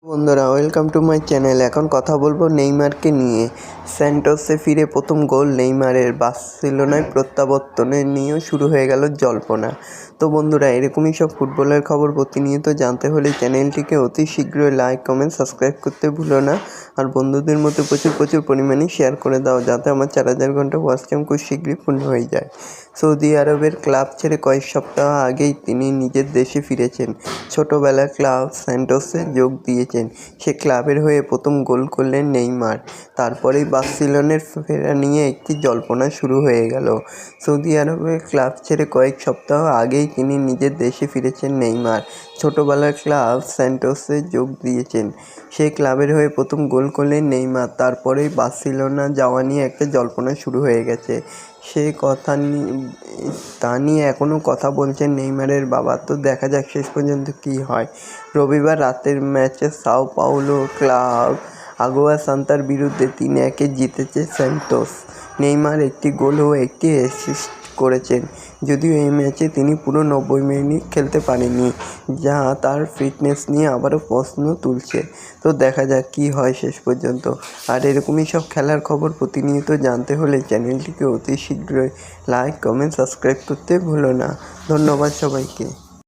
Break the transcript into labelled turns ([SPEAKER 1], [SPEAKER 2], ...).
[SPEAKER 1] বন্ধুরা, welcome to my channel. এখন কথা বলবো নেইমারকে নিয়ে। স্যান্টোসে ফিরে প্রথম গোল নেইমারের। বার্সেলোনায় প্রত্যাবর্তনে নিয়েও শুরু হয়ে গেল জল্পনা। তো বন্ধুরা, এরকমই সব ফুটবলের খবর প্রতিনিয়ত জানতে হলে চ্যানেলটিকে অতি শীঘ্রই লাইক, কমেন্ট, সাবস্ক্রাইব করতে ভুলো না। আর বন্ধুদের মধ্যে প্রচুর পরিমাণে শেয়ার করে দাও, যাতে আমার 4000 ঘন্টা ওয়াচ টাইম খুব শীঘ্রই পূর্ণ হয়ে যায়। সৌদি আরবের ক্লাব ছেড়ে কয়েক সপ্তাহ আগেই তিনি নিজের দেশে ফিরেছেন। ছোটবেলার ক্লাব স্যান্টোসে যোগ দিয়েছেন। সে ক্লাবের হয়ে প্রথম গোল করলেন নেইমার। তারপরেই বার্সেলোনার ফেরা নিয়ে একটি জল্পনা শুরু হয়ে গেল। সৌদি আরবের ক্লাব ছেড়ে কয়েক সপ্তাহ আগেই তিনি নিজের দেশে ফিরেছেন নেইমার। ছোটবেলার ক্লাব স্যান্টোসে যোগ দিয়েছেন। সেই ক্লাবের হয়ে প্রথম গোল করলেন নেইমার। তারপরেই বার্সেলোনা যাওয়া নিয়ে একটা জল্পনা শুরু হয়ে গেছে। তা নিয়ে এখনও কথা বলছেন নেইমারের বাবা। তো দেখা যাক শেষ পর্যন্ত কী হয়। রবিবার রাতের ম্যাচে সাও পাওলো ক্লাব আগুয়া সান্তার বিরুদ্ধে 3-1 জিতেছে স্যান্টোস। নেইমার একটি গোল ও একটি অ্যাসিস্ট করেছেন। যদিও এই ম্যাচে তিনি পুরো 90 মিনিট খেলতে পারেননি, যা তার ফিটনেস নিয়ে আবারও প্রশ্ন তুলছে। তো দেখা যাক কী হয় শেষ পর্যন্ত। আর এরকমই সব খেলার খবর প্রতিনিয়ত জানতে হলে চ্যানেলটিকে অতি শীঘ্রই লাইক, কমেন্ট, সাবস্ক্রাইব করতে ভুলো না। ধন্যবাদ সবাইকে।